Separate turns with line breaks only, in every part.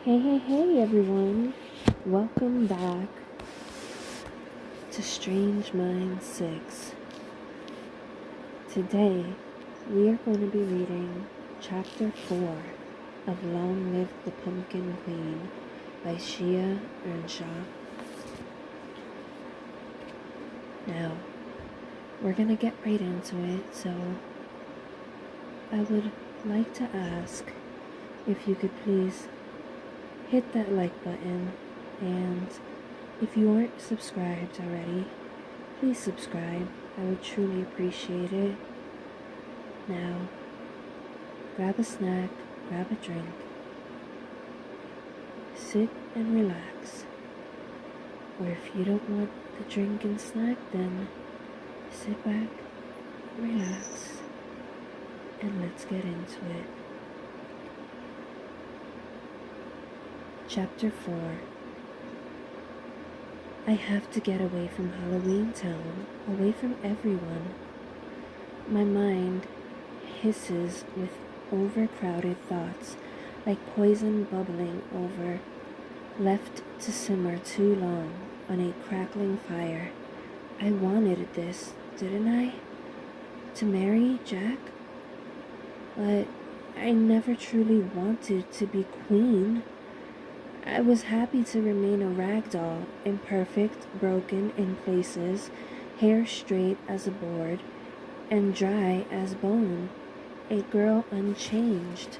Hey everyone. Welcome back to Strange Minds 6. Today, we are going to be reading Chapter 4 of Long Live the Pumpkin Queen by Shea Earnshaw. Now, we're going to get right into it, so I would like to ask if you could please hit that like button, and if you aren't subscribed already, please subscribe. I would truly appreciate it. Now, grab a snack, grab a drink, sit and relax. Or if you don't want the drink and snack, then sit back, relax, and let's get into it. Chapter 4. I have to get away from Halloween Town, away from everyone. My mind hisses with overcrowded thoughts, like poison bubbling over, left to simmer too long on a crackling fire. I wanted this, didn't I? To marry Jack? But I never truly wanted to be queen. I was happy to remain a rag doll, imperfect, broken in places, hair straight as a board, and dry as bone, a girl unchanged.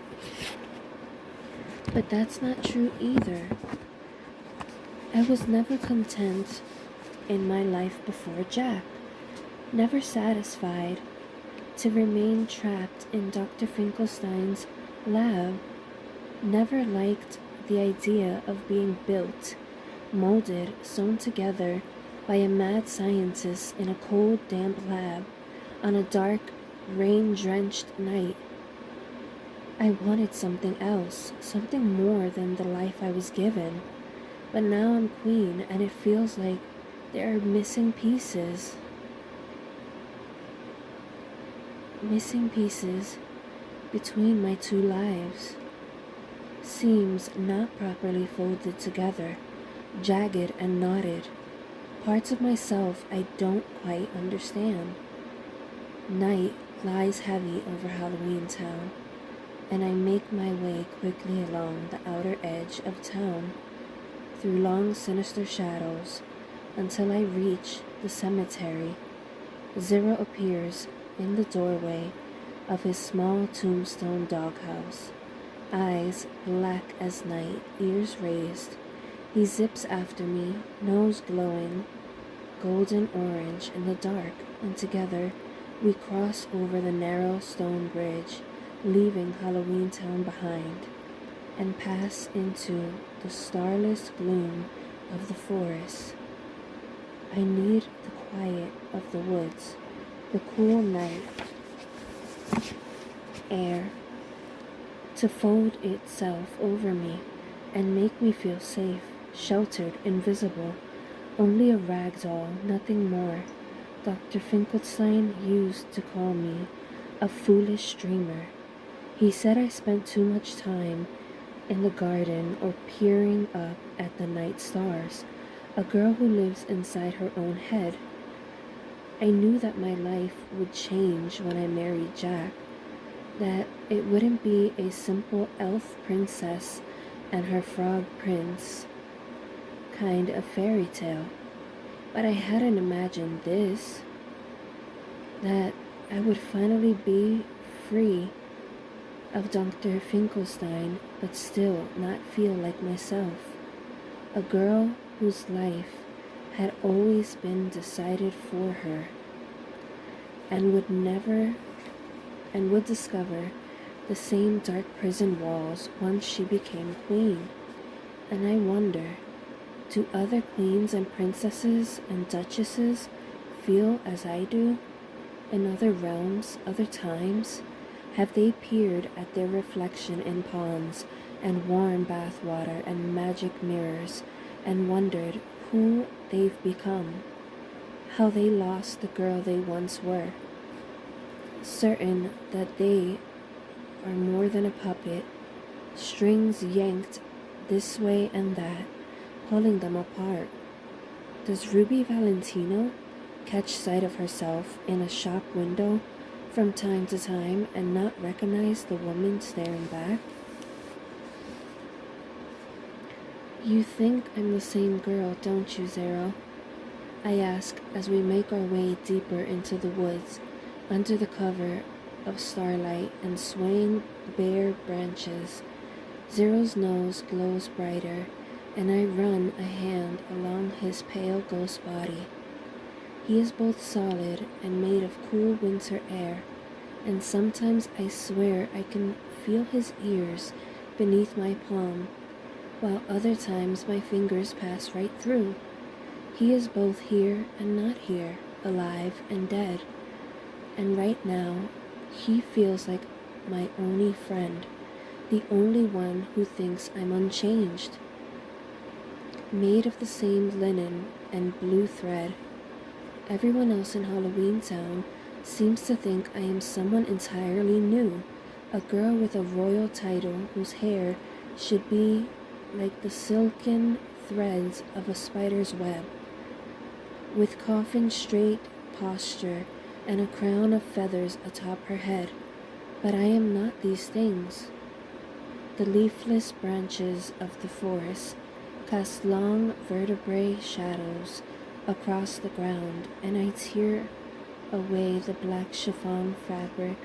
But that's not true either. I was never content in my life before Jack, never satisfied to remain trapped in Dr. Finkelstein's lab, never liked the idea of being built, molded, sewn together by a mad scientist in a cold, damp lab on a dark, rain-drenched night. I wanted something else, something more than the life I was given. But now I'm queen, and it feels like there are missing pieces. Missing pieces between my two lives. Seams not properly folded together, jagged and knotted. Parts of myself I don't quite understand. Night lies heavy over Halloween Town, and I make my way quickly along the outer edge of town, through long sinister shadows, until I reach the cemetery. Zero appears in the doorway of his small tombstone doghouse. Eyes black as night, ears raised. He zips after me, nose glowing, golden orange in the dark, and together we cross over the narrow stone bridge, leaving Halloween Town behind, and pass into the starless gloom of the forest. I need the quiet of the woods, the cool night air, to fold itself over me and make me feel safe, sheltered, invisible, only a rag doll, nothing more. Dr. Finkelstein used to call me a foolish dreamer. He said I spent too much time in the garden or peering up at the night stars, a girl who lives inside her own head. I knew that my life would change when I married Jack, that it wouldn't be a simple elf princess and her frog prince kind of fairy tale. But I hadn't imagined this, that I would finally be free of Dr. Finkelstein, but still not feel like myself. A girl whose life had always been decided for her, and would discover the same dark prison walls once she became queen. And I wonder, do other queens and princesses and duchesses feel as I do? In other realms, other times, have they peered at their reflection in ponds and warm bath water and magic mirrors and wondered who they've become, how they lost the girl they once were? Certain that they are more than a puppet, strings yanked this way and that, pulling them apart. Does Ruby Valentino catch sight of herself in a shop window from time to time and not recognize the woman staring back? You think I'm the same girl, don't you, Zero? I ask as we make our way deeper into the woods, under the cover of starlight and swaying bare branches. Zero's nose glows brighter, and I run a hand along his pale ghost body. He is both solid and made of cool winter air, and sometimes I swear I can feel his ears beneath my palm, while other times my fingers pass right through. He is both here and not here, alive and dead. And right now, he feels like my only friend, the only one who thinks I'm unchanged. Made of the same linen and blue thread, everyone else in Halloween Town seems to think I am someone entirely new, a girl with a royal title whose hair should be like the silken threads of a spider's web, with coffin-straight posture and a crown of feathers atop her head. But I am not these things. The leafless branches of the forest cast long vertebrae shadows across the ground, and I tear away the black chiffon fabric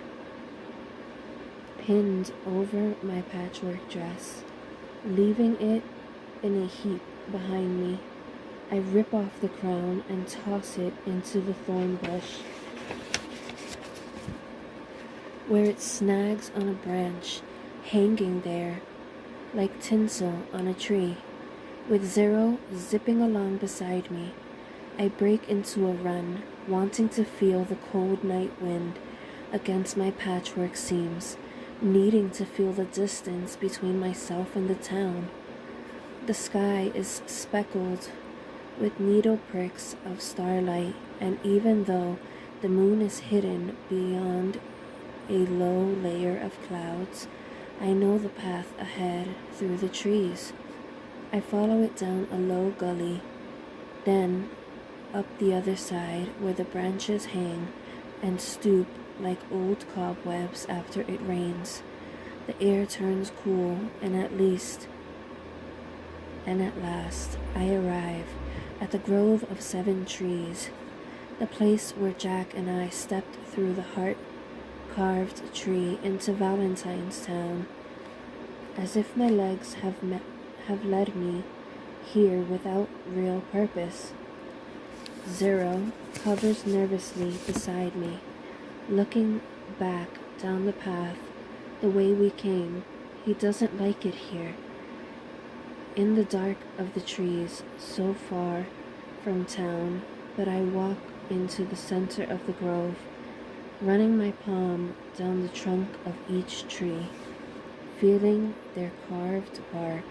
pinned over my patchwork dress, leaving it in a heap behind me. I rip off the crown and toss it into the thorn bush, where it snags on a branch, hanging there like tinsel on a tree. With Zero zipping along beside me, I break into a run, wanting to feel the cold night wind against my patchwork seams, needing to feel the distance between myself and the town. The sky is speckled with needle pricks of starlight, and even though the moon is hidden beyond a low layer of clouds, I know the path ahead through the trees. I follow it down a low gully, then up the other side where the branches hang and stoop like old cobwebs after it rains. The air turns cool, and at last I arrive at the grove of 7 trees, the place where Jack and I stepped through the heart-carved tree into Valentine's Town, as if my legs have led me here without real purpose. Zero hovers nervously beside me, looking back down the path the way we came. He doesn't like it here, in the dark of the trees, so far from town. But I walk into the center of the grove, running my palm down the trunk of each tree, feeling their carved bark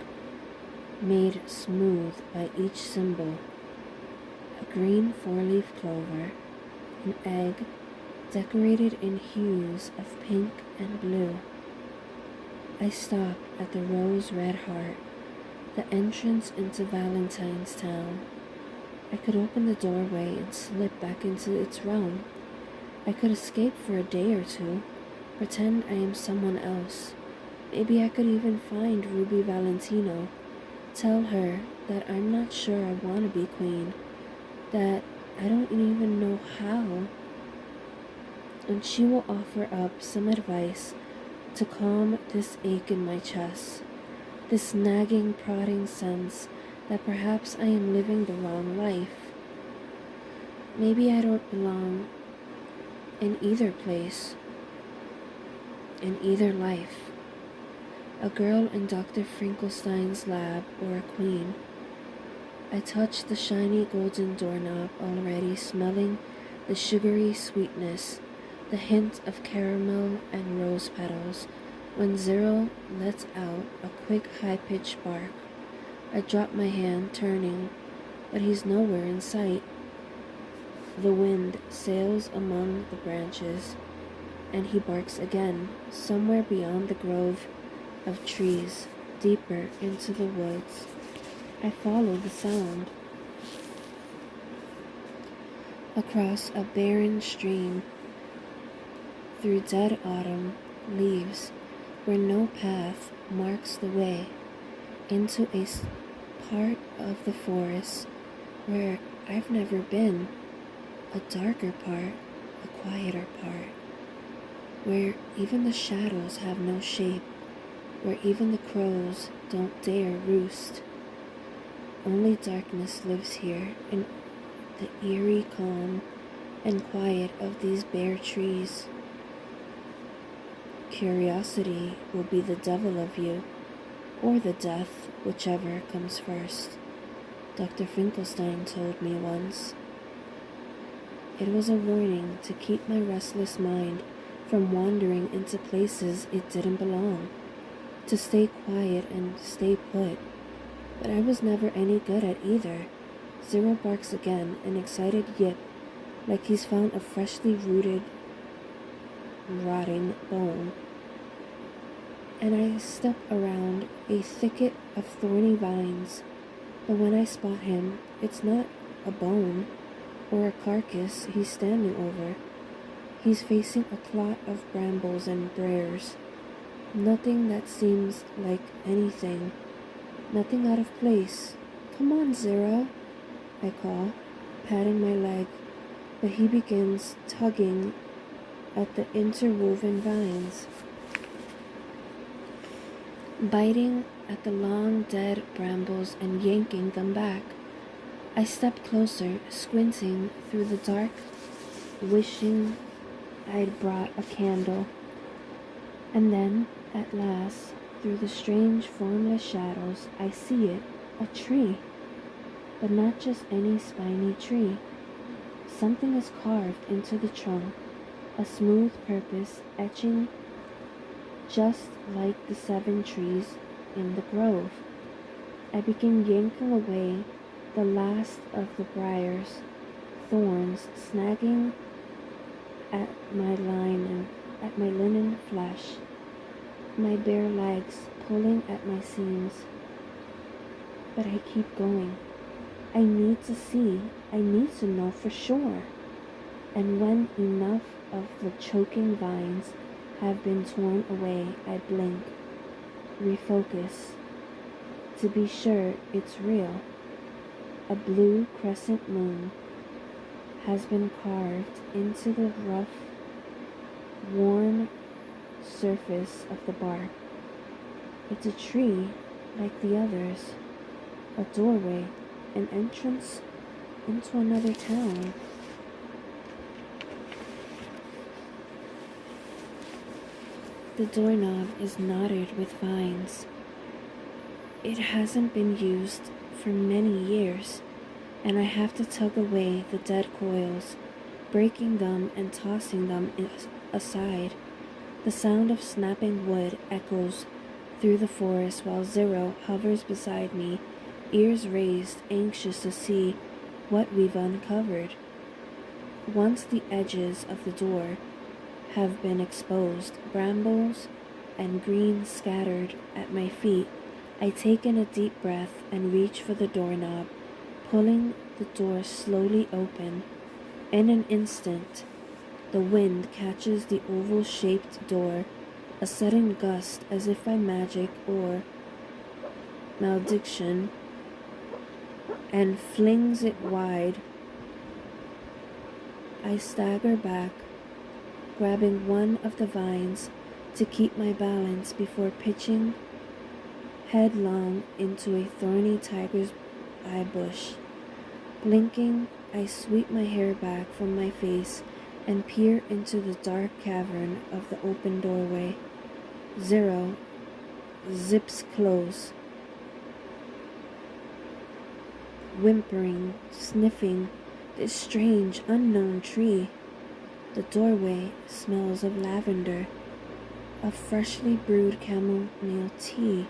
made smooth by each symbol: a green 4-leaf clover, an egg decorated in hues of pink and blue. I stop at the rose-red heart, the entrance into Valentine's Town. I could open the doorway and slip back into its realm. I could escape for a day or two, pretend I am someone else. Maybe I could even find Ruby Valentino, tell her that I'm not sure I want to be queen, that I don't even know how, and she will offer up some advice to calm this ache in my chest, this nagging, prodding sense that perhaps I am living the wrong life. Maybe I don't belong in either place, in either life. A girl in Dr. Finkelstein's lab, or a queen. I touch the shiny golden doorknob, already smelling the sugary sweetness, the hint of caramel and rose petals, when Zero lets out a quick high-pitched bark. I drop my hand, turning, but he's nowhere in sight. The wind sails among the branches, and he barks again, somewhere beyond the grove of trees, deeper into the woods. I follow the sound. Across a barren stream, through dead autumn leaves, where no path marks the way, into a part of the forest where I've never been, a darker part, a quieter part, where even the shadows have no shape, where even the crows don't dare roost. Only darkness lives here, in the eerie calm and quiet of these bare trees. Curiosity will be the devil of you, or the death, whichever comes first, Dr. Finkelstein told me once. It was a warning to keep my restless mind from wandering into places it didn't belong, to stay quiet and stay put. But I was never any good at either. Zero barks again, an excited yip, like he's found a freshly rooted, rotting bone. And I step around a thicket of thorny vines, but when I spot him, it's not a bone or a carcass he's standing over. He's facing a clot of brambles and briars. Nothing that seems like anything. Nothing out of place. Come on, Zero, I call, patting my leg, but he begins tugging at the interwoven vines, biting at the long dead brambles and yanking them back. I step closer, squinting through the dark, wishing I'd brought a candle. And then, at last, through the strange formless shadows, I see it, a tree. But not just any spiny tree. Something is carved into the trunk, a smooth purpose etching just like the 7 trees in the grove. I begin yanking away the last of the briars, thorns snagging at my linen flesh, my bare legs pulling at my seams. But I keep going. I need to see, I need to know for sure. And when enough of the choking vines have been torn away, I blink, refocus, to be sure it's real. A blue crescent moon has been carved into the rough, worn surface of the bark. It's a tree like the others, a doorway, an entrance into another town. The doorknob is knotted with vines. It hasn't been used for many years, and I have to tug away the dead coils, breaking them and tossing them aside. The sound of snapping wood echoes through the forest while Zero hovers beside me, ears raised, anxious to see what we've uncovered. Once the edges of the door have been exposed, brambles and green scattered at my feet, I take in a deep breath and reach for the doorknob, pulling the door slowly open. In an instant, the wind catches the oval-shaped door, a sudden gust as if by magic or malediction, and flings it wide. I stagger back, grabbing one of the vines to keep my balance before pitching headlong into a thorny tiger's eye bush. Blinking, I sweep my hair back from my face and peer into the dark cavern of the open doorway. Zero zips close, whimpering, sniffing this strange, unknown tree. The doorway smells of lavender, of freshly brewed chamomile tea,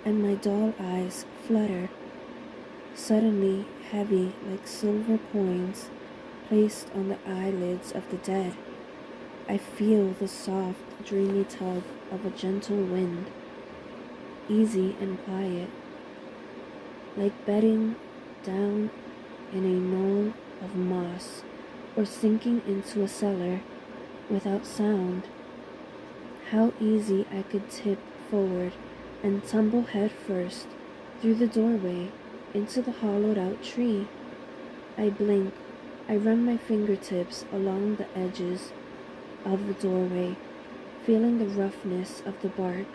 and my dull eyes flutter, suddenly heavy like silver coins placed on the eyelids of the dead. I feel the soft, dreamy tug of a gentle wind. easy and quiet, like bedding down in a knoll of moss or sinking into a cellar without sound. How easy I could tip forward and tumble head first through the doorway into the hollowed out tree. I blink. I run my fingertips along the edges of the doorway, feeling the roughness of the bark,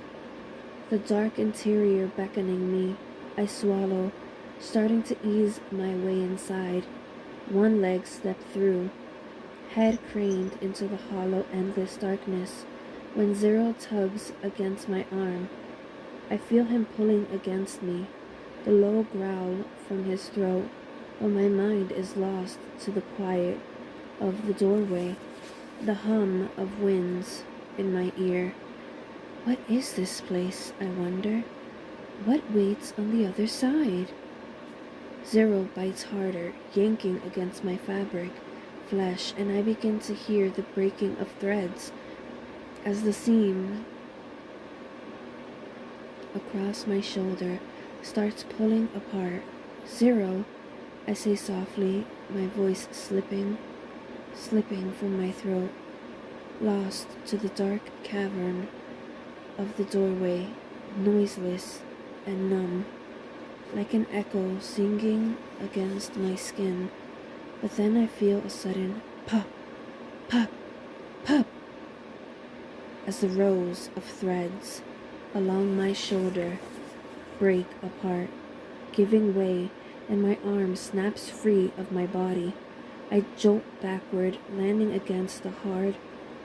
the dark interior beckoning me. I swallow, starting to ease my way inside. One leg stepped through, head craned into the hollow, endless darkness. When Zero tugs against my arm, I feel him pulling against me, the low growl from his throat, while my mind is lost to the quiet of the doorway, the hum of winds in my ear. What is this place, I wonder? What waits on the other side? Zero bites harder, yanking against my fabric, flesh, and I begin to hear the breaking of threads as the seam across my shoulder starts pulling apart. Zero, I say softly, my voice slipping from my throat, lost to the dark cavern of the doorway, noiseless and numb, like an echo singing against my skin. But then I feel a sudden pop, pop, pop, as the rows of threads along my shoulder break apart, giving way, and my arm snaps free of my body. I jolt backward, landing against the hard,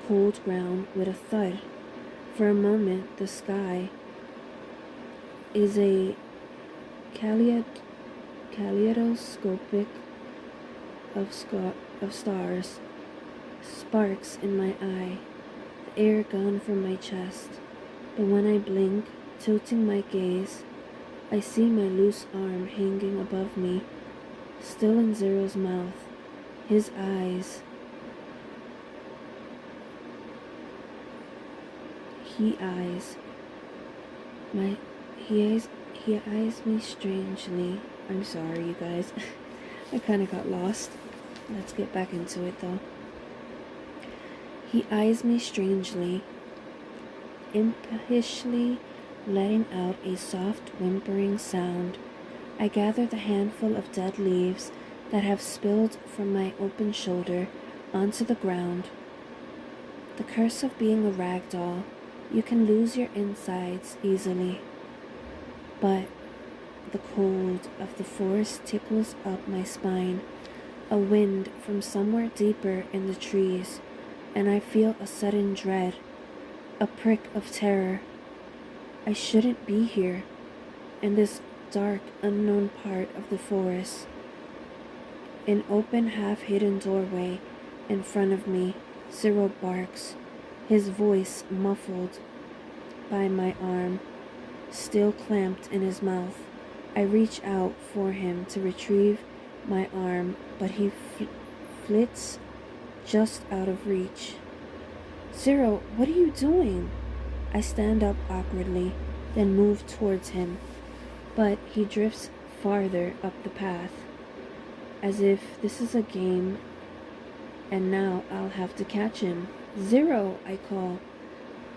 cold ground with a thud. For a moment, the sky is a kaleidoscopic of stars, sparks in my eye, the air gone from my chest. But when I blink, tilting my gaze, I see my loose arm hanging above me, still in Zero's mouth. His eyes, he eyes me strangely. I'm sorry, you guys. I kind of got lost. Let's get back into it, though. He eyes me strangely, impishly letting out a soft whimpering sound. I gather the handful of dead leaves that have spilled from my open shoulder onto the ground. The curse of being a rag doll. You can lose your insides easily. But the cold of the forest tickles up my spine, a wind from somewhere deeper in the trees, and I feel a sudden dread, a prick of terror. I shouldn't be here, in this dark, unknown part of the forest. An open, half-hidden doorway in front of me. Zero barks, his voice muffled by my arm, still clamped in his mouth. I reach out for him to retrieve my arm, but he flits just out of reach. Zero, what are you doing? I stand up awkwardly, then move towards him, but he drifts farther up the path, as if this is a game and now I'll have to catch him. Zero, I call,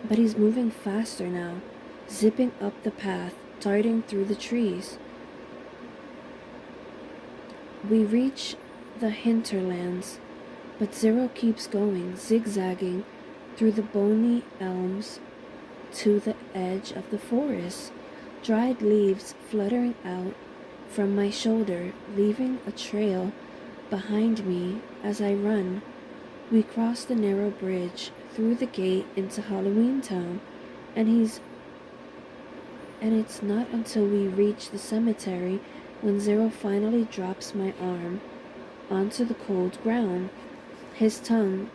but he's moving faster now, zipping up the path, darting through the trees. We reach the hinterlands, but Zero keeps going, zigzagging through the bony elms to the edge of the forest, dried leaves fluttering out from my shoulder, leaving a trail behind me as I run. We cross the narrow bridge through the gate into Halloween Town, and it's not until we reach the cemetery when Zero finally drops my arm onto the cold ground. His tongue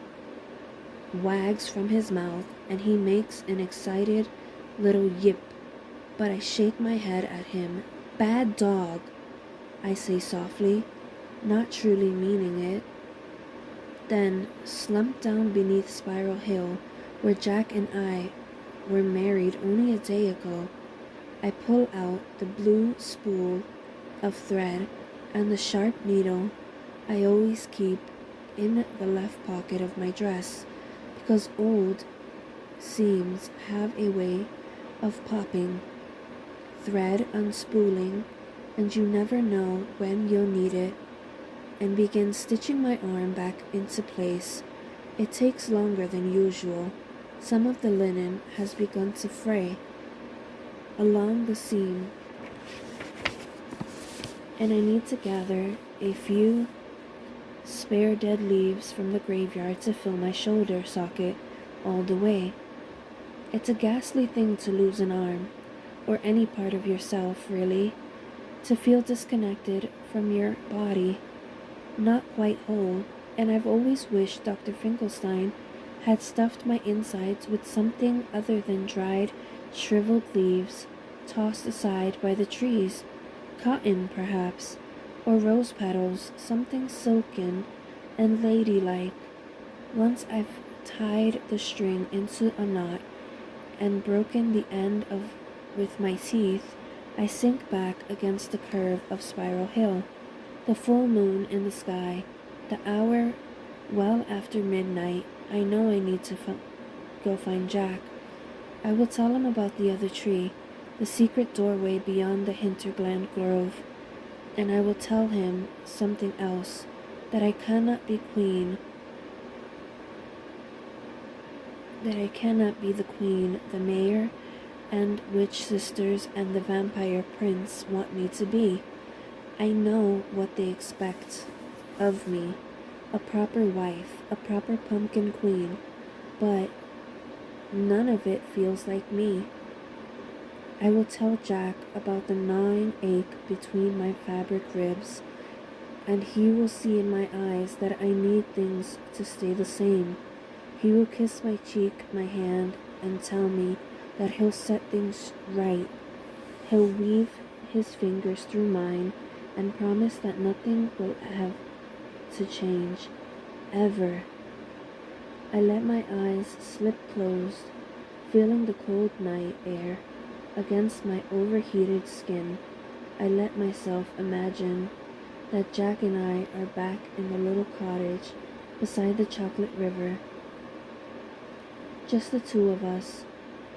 wags from his mouth, and he makes an excited little yip, but I shake my head at him. Bad dog, I say softly, not truly meaning it. Then, slumped down beneath Spiral Hill, where Jack and I were married only a day ago, I pull out the blue spool of thread and the sharp needle I always keep in the left pocket of my dress, because old seams have a way of popping, thread unspooling, and you never know when you'll need it, and begin stitching my arm back into place. It takes longer than usual. Some of the linen has begun to fray along the seam, and I need to gather a few spare dead leaves from the graveyard to fill my shoulder socket all the way. It's a ghastly thing to lose an arm, or any part of yourself, really, to feel disconnected from your body, not quite whole, and I've always wished Dr. Finkelstein had stuffed my insides with something other than dried, shriveled leaves tossed aside by the trees, cotton perhaps, or rose petals, something silken and ladylike. Once I've tied the string into a knot and broken the end of with my teeth, I sink back against the curve of Spiral Hill, the full moon in the sky, the hour well after midnight. I know I need to go find Jack. I will tell him about the other tree, the secret doorway beyond the Hintergland Grove, and I will tell him something else, that I cannot be queen, that I cannot be the queen the mayor and witch sisters and the vampire prince want me to be. I know what they expect of me, a proper wife, a proper pumpkin queen, but none of it feels like me. I will tell Jack about the gnawing ache between my fabric ribs, and he will see in my eyes that I need things to stay the same. He will kiss my cheek, my hand, and tell me that he'll set things right. He'll weave his fingers through mine and promise that nothing will have to change, ever. I let my eyes slip closed, feeling the cold night air against my overheated skin. I let myself imagine that Jack and I are back in the little cottage beside the chocolate river. Just the two of us.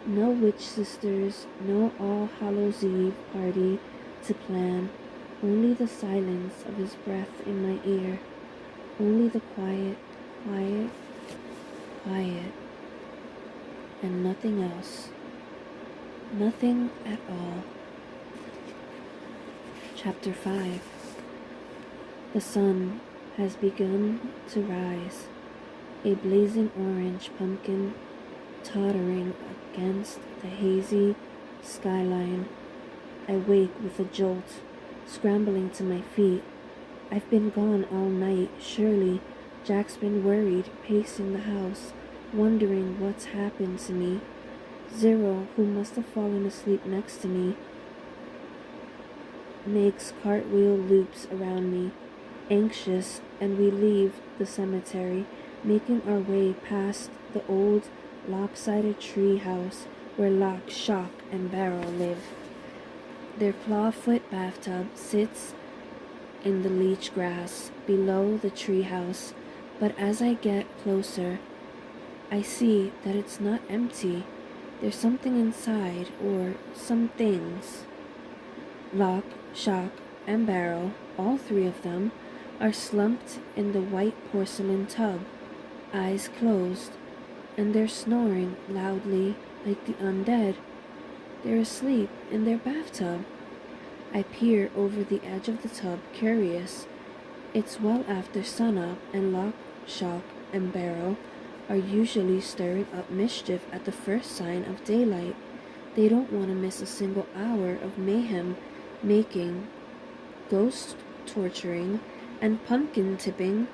No witch sisters, no All Hallows Eve party to plan. Only the silence of his breath in my ear. Only the quiet, quiet, quiet. And nothing else. Nothing at all. Chapter 5. The sun has begun to rise, a blazing orange pumpkin tottering against the hazy skyline. I wake with a jolt, scrambling to my feet. I've been gone all night. Surely Jack's been worried, pacing the house, wondering what's happened to me. Zero, who must have fallen asleep next to me, makes cartwheel loops around me, anxious, and we leave the cemetery, making our way past the old lopsided tree house where Lock, Shock, and Barrel live. Their clawfoot bathtub sits in the leech grass below the tree house, but as I get closer, I see that it's not empty. There's something inside, or some things. Lock, Shock, and Barrel, all three of them, are slumped in the white porcelain tub, eyes closed, and they're snoring loudly like the undead. They're asleep in their bathtub. I peer over the edge of the tub, curious. It's well after sunup, and Lock, Shock, and Barrel are usually stirring up mischief at the first sign of daylight. They don't want to miss a single hour of mayhem making, ghost torturing, and pumpkin tipping.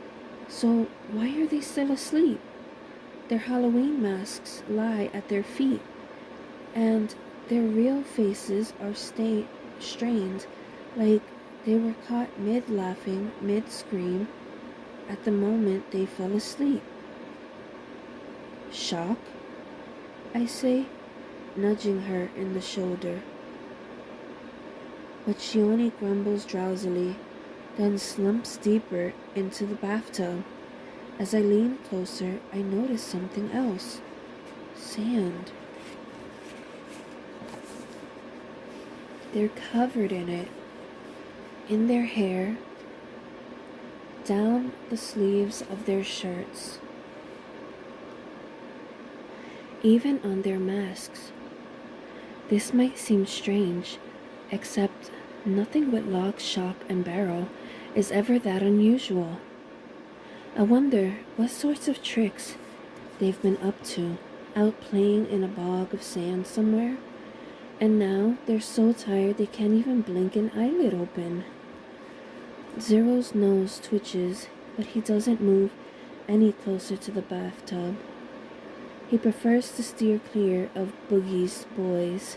So why are they still asleep? Their Halloween masks lie at their feet, and their real faces are strained, like they were caught mid-laughing, mid-scream, at the moment they fell asleep. Shock? I say, nudging her in the shoulder. but she only grumbles drowsily, then slumps deeper into the bathtub. As I lean closer, I notice something else. Sand. They're covered in it. In their hair, down the sleeves of their shirts, even on their masks. This might seem strange, except nothing with lock, shock, and barrel is ever that unusual. I wonder what sorts of tricks they've been up to, out playing in a bog of sand somewhere, and now they're so tired they can't even blink an eyelid open. Zero's nose twitches, but he doesn't move any closer to the bathtub. He prefers to steer clear of Boogie's boys,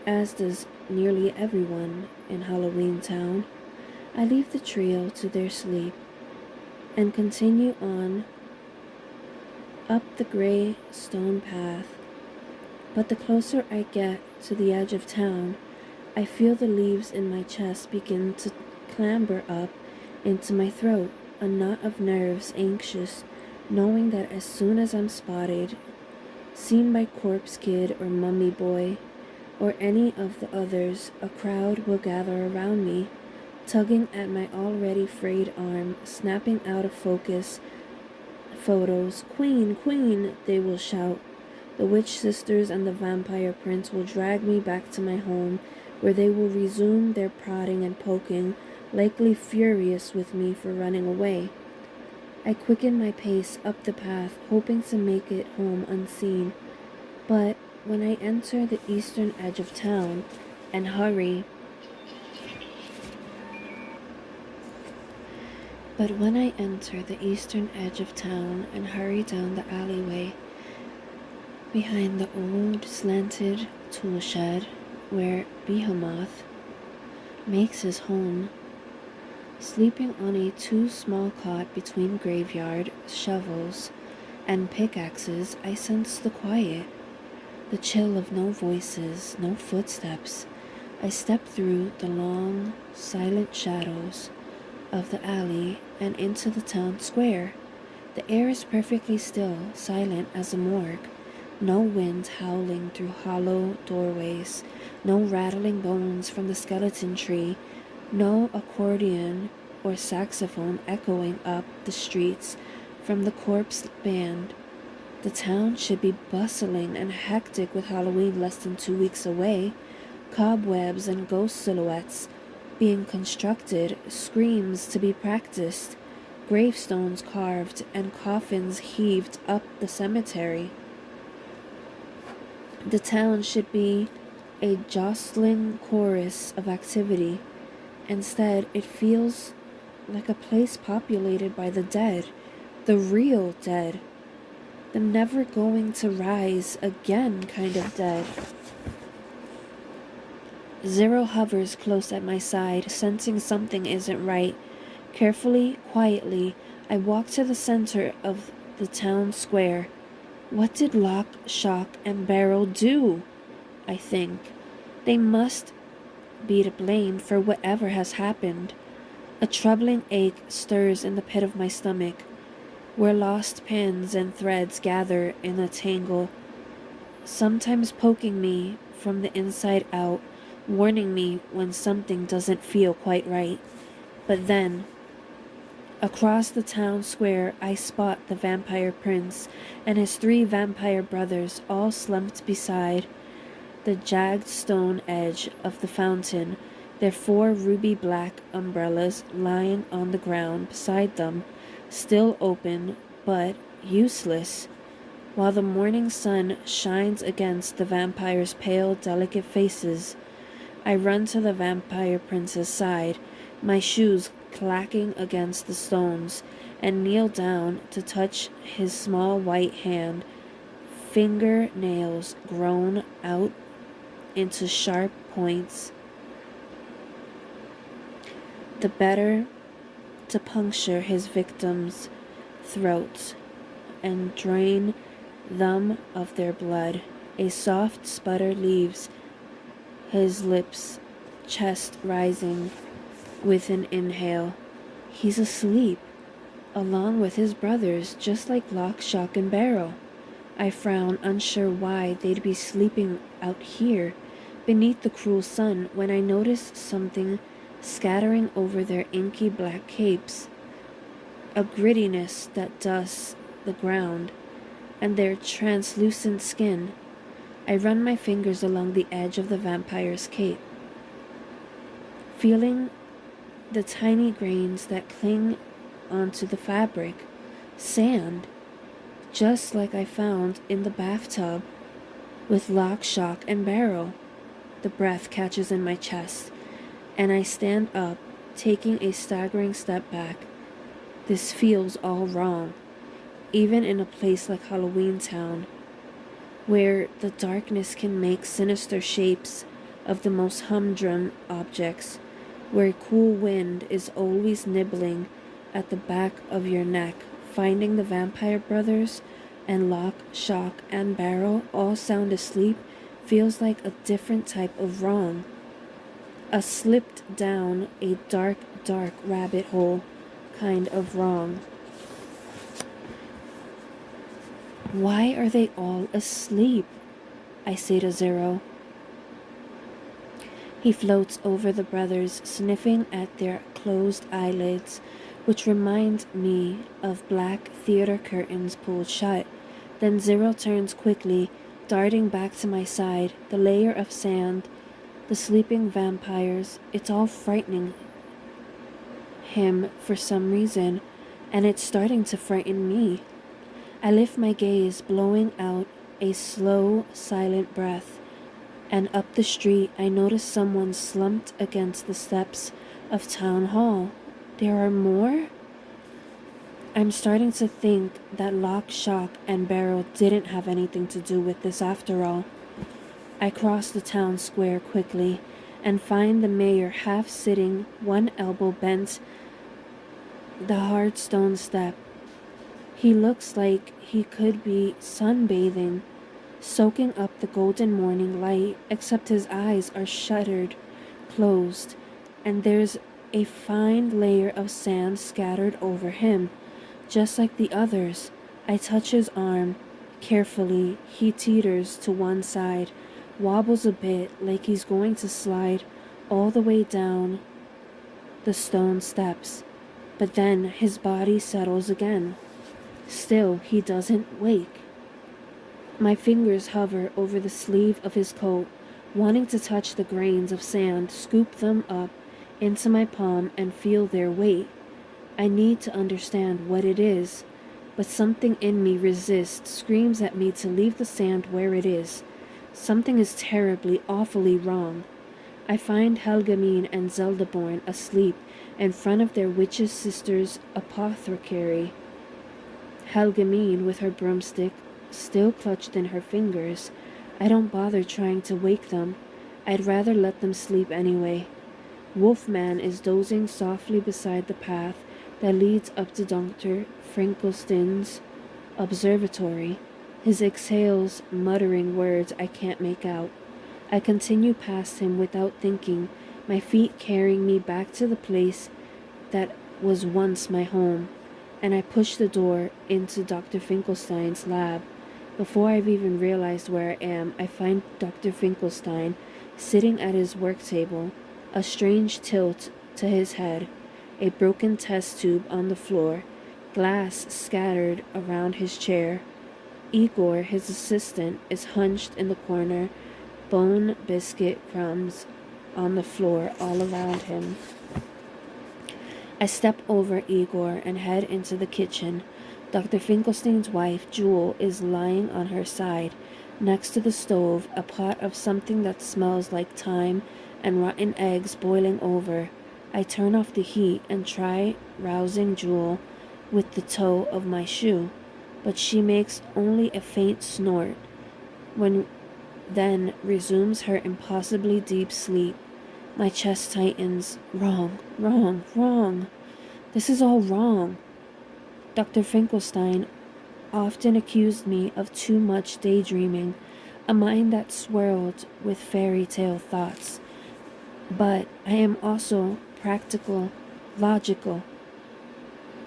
as does nearly everyone in Halloween Town. I leave the trio to their sleep and continue on up the gray stone path. But the closer I get to the edge of town, I feel the leaves in my chest begin to clamber up into my throat, a knot of nerves, anxious, knowing that as soon as I'm spotted, seen by Corpse Kid or Mummy Boy, or any of the others, a crowd will gather around me, tugging at my already frayed arm, snapping out of focus photos. "Queen, Queen," they will shout. The witch sisters and the vampire prince will drag me back to my home, where they will resume their prodding and poking, likely furious with me for running away. I quicken my pace up the path, hoping to make it home unseen. But when I enter the eastern edge of town and hurry down the alleyway behind the old slanted tool shed where Behemoth makes his home, sleeping on a too small cot between graveyard shovels and pickaxes, I sense the quiet, the chill of no voices, no footsteps. I step through the long, silent shadows of the alley and into the town square. The air is perfectly still, silent as a morgue. No wind howling through hollow doorways, no rattling bones from the skeleton tree, no accordion or saxophone echoing up the streets from the corpse band. The town should be bustling and hectic with Halloween less than 2 weeks away. Cobwebs and ghost silhouettes being constructed, screams to be practiced, gravestones carved, and coffins heaved up the cemetery. The town should be a jostling chorus of activity. Instead, it feels like a place populated by the dead, the real dead, the never going to rise again kind of dead. Zero hovers close at my side, sensing something isn't right. Carefully, quietly, I walk to the center of the town square. What did Lock, Shock, and Barrel do? I think. They must be to blame for whatever has happened. A troubling ache stirs in the pit of my stomach, where lost pins and threads gather in a tangle, sometimes poking me from the inside out, warning me when something doesn't feel quite right. But then, across the town square, I spot the vampire prince and his 3 vampire brothers, all slumped beside the jagged stone edge of the fountain, their 4 ruby black umbrellas lying on the ground beside them, still open but useless, while the morning sun shines against the vampires' pale, delicate faces. I run to the vampire prince's side, my shoes clacking against the stones, and kneel down to touch his small white hand, fingernails grown out into sharp points, the better to puncture his victims' throats and drain them of their blood. A soft sputter leaves his lips, chest rising with an inhale. He's asleep, along with his brothers, just like Lock, Shock, and Barrel. I frown, unsure why they'd be sleeping out here beneath the cruel sun, when I notice something scattering over their inky black capes, a grittiness that dusts the ground, and their translucent skin. I run my fingers along the edge of the vampire's cape, feeling the tiny grains that cling onto the fabric. Sand, just like I found in the bathtub with Lock, Shock, and Barrel. The breath catches in my chest, and I stand up, taking a staggering step back. This feels all wrong, even in a place like Halloween Town, where the darkness can make sinister shapes of the most humdrum objects, where a cool wind is always nibbling at the back of your neck. Finding the vampire brothers and Lock, Shock, and Barrel all sound asleep feels like a different type of wrong. A slipped down a dark, dark rabbit hole kind of wrong. Why are they all asleep? I say to Zero. He floats over the brothers, sniffing at their closed eyelids, which remind me of black theater curtains pulled shut. Then Zero turns quickly, darting back to my side, the layer of sand, the sleeping vampires. It's all frightening him for some reason, and it's starting to frighten me. I lift my gaze, blowing out a slow, silent breath, and up the street I notice someone slumped against the steps of Town Hall. There are more? I'm starting to think that Lock, Shock, and Barrel didn't have anything to do with this after all. I cross the town square quickly and find the mayor half sitting, one elbow bent the hard stone step. He looks like he could be sunbathing, soaking up the golden morning light, except his eyes are shuttered, closed, and there's a fine layer of sand scattered over him, just like the others. I touch his arm carefully. He teeters to one side, wobbles a bit like he's going to slide all the way down the stone steps, but then his body settles again. Still, he doesn't wake. My fingers hover over the sleeve of his coat, wanting to touch the grains of sand, scoop them up into my palm and feel their weight. I need to understand what it is, but something in me resists, screams at me to leave the sand where it is. Something is terribly, awfully wrong. I find Helgamine and Zeldaborn asleep in front of their witch's sister's apothecary. Helgamine with her broomstick still clutched in her fingers. I don't bother trying to wake them. I'd rather let them sleep anyway. Wolfman is dozing softly beside the path that leads up to Dr. Finkelstein's observatory. His exhales muttering words I can't make out. I continue past him without thinking, my feet carrying me back to the place that was once my home, and I push the door into Dr. Finkelstein's lab. Before I've even realized where I am, I find Dr. Finkelstein sitting at his work table, a strange tilt to his head, a broken test tube on the floor, glass scattered around his chair. Igor, his assistant, is hunched in the corner, bone biscuit crumbs on the floor all around him. I step over Igor and head into the kitchen. Dr. Finkelstein's wife, Jewel, is lying on her side, next to the stove, a pot of something that smells like thyme and rotten eggs boiling over. I turn off the heat and try rousing Jewel with the toe of my shoe, but she makes only a faint snort, then resumes her impossibly deep sleep. My chest tightens. Wrong, wrong, wrong. This is all wrong. Dr. Finkelstein often accused me of too much daydreaming, a mind that swirled with fairy tale thoughts. But I am also practical, logical.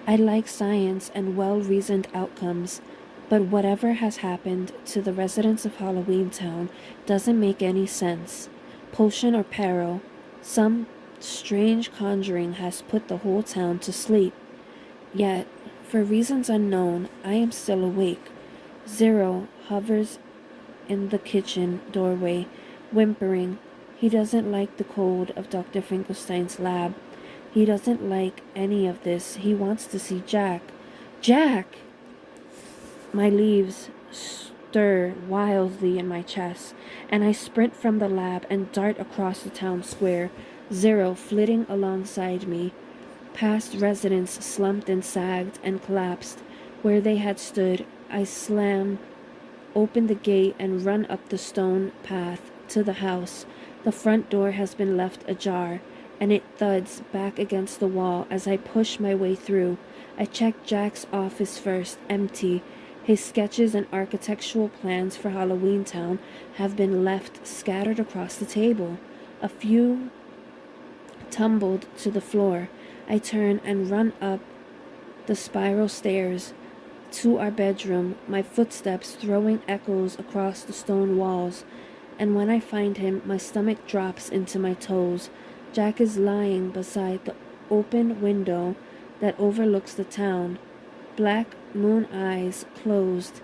I like science and well-reasoned outcomes, but whatever has happened to the residents of Halloween Town doesn't make any sense. Potion or peril, some strange conjuring has put the whole town to sleep. Yet, for reasons unknown, I am still awake. Zero hovers in the kitchen doorway, whimpering. He doesn't like the cold of Dr. Finkelstein's lab. He doesn't like any of this. He wants to see Jack. Jack! My leaves stir wildly in my chest, and I sprint from the lab and dart across the town square, Zero flitting alongside me. Past residents slumped and sagged and collapsed. Where they had stood, I slam open the gate and run up the stone path to the house. The front door has been left ajar, and it thuds back against the wall as I push my way through. I check Jack's office first, empty. His sketches and architectural plans for Halloween Town have been left scattered across the table. A few tumbled to the floor. I turn and run up the spiral stairs to our bedroom, my footsteps throwing echoes across the stone walls. And when I find him, my stomach drops into my toes. Jack is lying beside the open window that overlooks the town. Black moon eyes closed,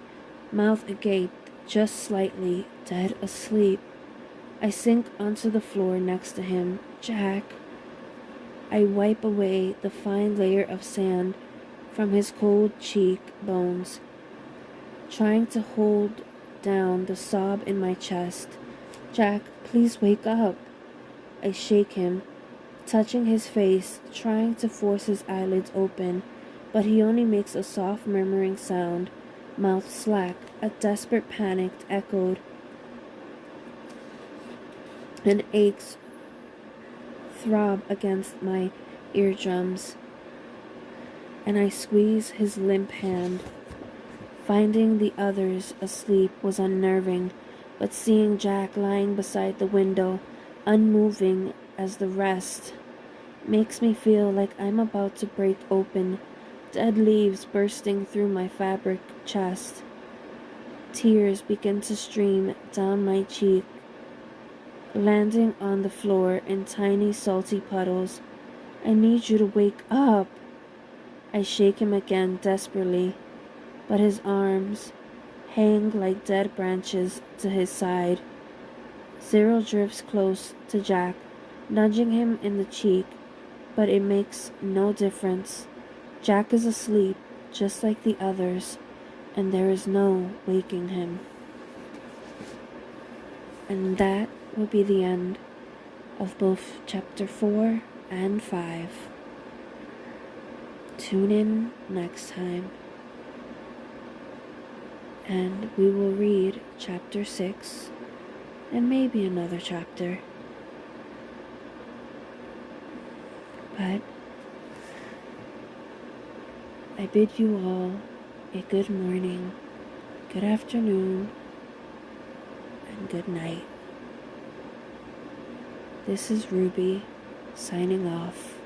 mouth agape, just slightly, dead asleep. I sink onto the floor next to him. Jack. I wipe away the fine layer of sand from his cold cheekbones, trying to hold down the sob in my chest. Jack, please wake up. I shake him, touching his face, trying to force his eyelids open, but he only makes a soft murmuring sound, mouth slack. A desperate panic echoed, and aches throb against my eardrums, and I squeeze his limp hand. Finding the others asleep was unnerving, but seeing Jack lying beside the window, unmoving as the rest, makes me feel like I'm about to break open, dead leaves bursting through my fabric chest. Tears begin to stream down my cheek, landing on the floor in tiny salty puddles. I need you to wake up. I shake him again desperately, but his arms hang like dead branches to his side. Zero drifts close to Jack, nudging him in the cheek, but it makes no difference. Jack is asleep, just like the others, and there is no waking him. And that will be the end of both chapter 4 and 5. Tune in next time, and we will read chapter 6 and maybe another chapter. But I bid you all a good morning, good afternoon, and good night. This is Ruby, signing off.